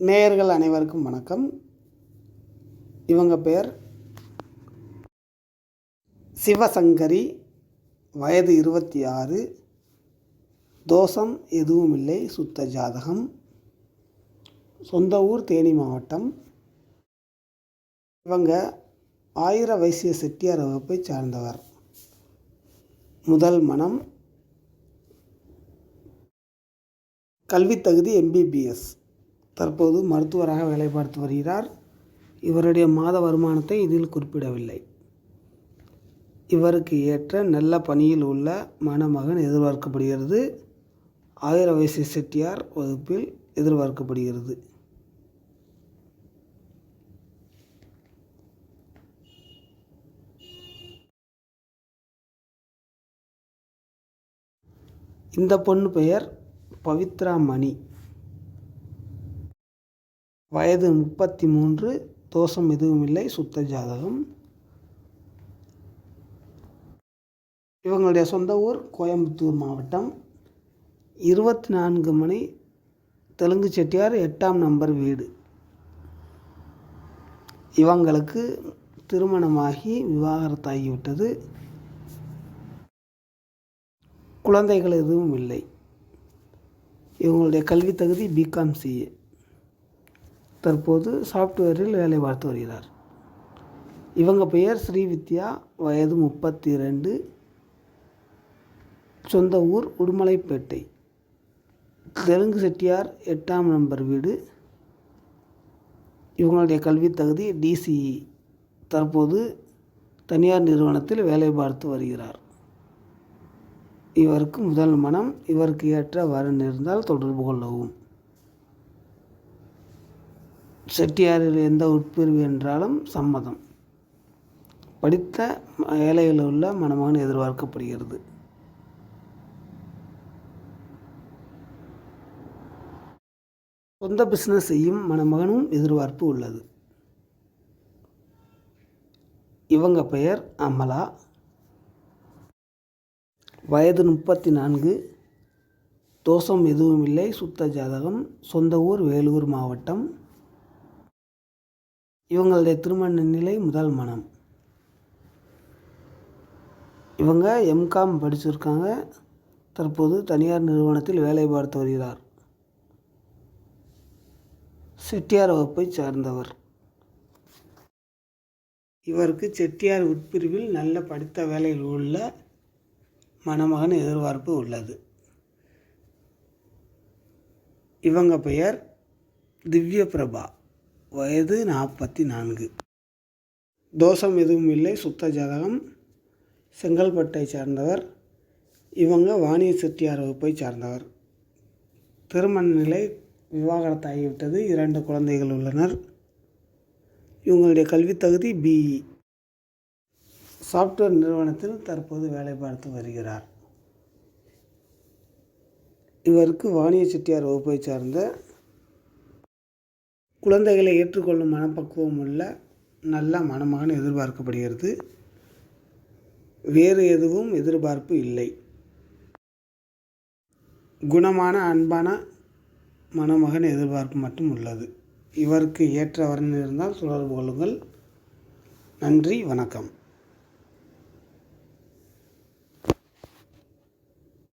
நேயர்கள் அனைவருக்கும் வணக்கம். இவங்க பேர் சிவசங்கரி, வயது 26, தோஷம் எதுவும் இல்லை, சுத்த ஜாதகம், சொந்த ஊர் தேனி மாவட்டம். இவங்க ஆயிர வைசிய செட்டியார் வகுப்பை சார்ந்தவர். முதல் மனம், கல்வித் தகுதி MBBS. தற்போது மருத்துவராக வேலை பார்த்து வருகிறார். இவருடைய மாத வருமானத்தை இதில் குறிப்பிடவில்லை. இவருக்கு ஏற்ற நல்ல பணியில் உள்ள மணமகன் எதிர்பார்க்கப்படுகிறது. ஆயிர வைசிய செட்டியார் வகுப்பில் எதிர்பார்க்கப்படுகிறது. இந்த பொண்ணு பெயர் பவித்ரா மணி, வயது 33, தோஷம் எதுவும் இல்லை, சுத்த ஜாதகம். இவங்களுடைய சொந்த ஊர் கோயம்புத்தூர் மாவட்டம். 24 மணி, தெலுங்கு செட்டியார், 8ஆம் நம்பர் வீடு. இவங்களுக்கு திருமணமாகி விவாகரத்தாகிவிட்டது. குழந்தைகள் எதுவும் இல்லை. இவங்களுடைய கல்வி தகுதி BCom CA. தற்போது சாஃப்ட்வேரில் வேலை பார்த்து வருகிறார். இவங்க பெயர் ஸ்ரீவித்யா, வயது 32, சொந்த ஊர் உடுமலைப்பேட்டை, தெலுங்கு செட்டியார், 8ஆம் நம்பர் வீடு. இவங்களுடைய கல்வி தகுதி DCE. தற்போது தனியார் நிறுவனத்தில் வேலை பார்த்து வருகிறார். இவருக்கு முதல் மனம். இவருக்கு ஏற்ற வரன் இருந்தால் தொடர்பு கொள்ளவும். செட்டியாரில் எந்த உட்பிரிவு என்றாலும் சம்மதம். படித்த வேலையில் உள்ள மணமகன் எதிர்பார்க்கப்படுகிறது. சொந்த பிஸ்னஸ் செய்யும் மணமகனும் எதிர்பார்ப்பு உள்ளது. இவங்க பெயர் அமலா, வயது 34, தோஷம் எதுவும் இல்லை, சுத்த ஜாதகம், சொந்த ஊர் வேலூர் மாவட்டம். இவங்களுடைய திருமண நிலை முதல் மனம். இவங்க MCom படிச்சிருக்காங்க. தற்போது தனியார் நிறுவனத்தில் வேலை பார்த்து வருகிறார். செட்டியார் வகுப்பை சார்ந்தவர். இவருக்கு செட்டியார் உட்பிரிவில் நல்ல படித்த வேலையில் உள்ள மணமகன் எதிர்பார்ப்பு உள்ளது. இவங்க பெயர் திவ்ய பிரபா, வயது 44, தோஷம் எதுவும் இல்லை, சுத்த ஜாதகம், செங்கல்பட்டை சார்ந்தவர். இவங்க வாணிய செட்டியார் வகுப்பை சார்ந்தவர். திருமண நிலை விவாகரத்தாகிவிட்டது. 2 குழந்தைகள் உள்ளனர். இவங்களுடைய கல்வி தகுதி BE. சாஃப்ட்வேர் நிறுவனத்தில் தற்போது வேலை பார்த்து வருகிறார். இவருக்கு வாணிய செட்டியார் வகுப்பை சார்ந்த குழந்தைகளை ஏற்றுக்கொள்ளும் மனப்பக்குவம் உள்ள நல்ல மணமகன் எதிர்பார்க்கப்படுகிறது. வேறு எதுவும் எதிர்பார்ப்பு இல்லை. குணமான அன்பான மணமகன் எதிர்பார்ப்பு மட்டும் உள்ளது. இவருக்கு ஏற்ற வரன் இருந்தால் தொடர்பு கொள்ளுங்கள். நன்றி, வணக்கம்.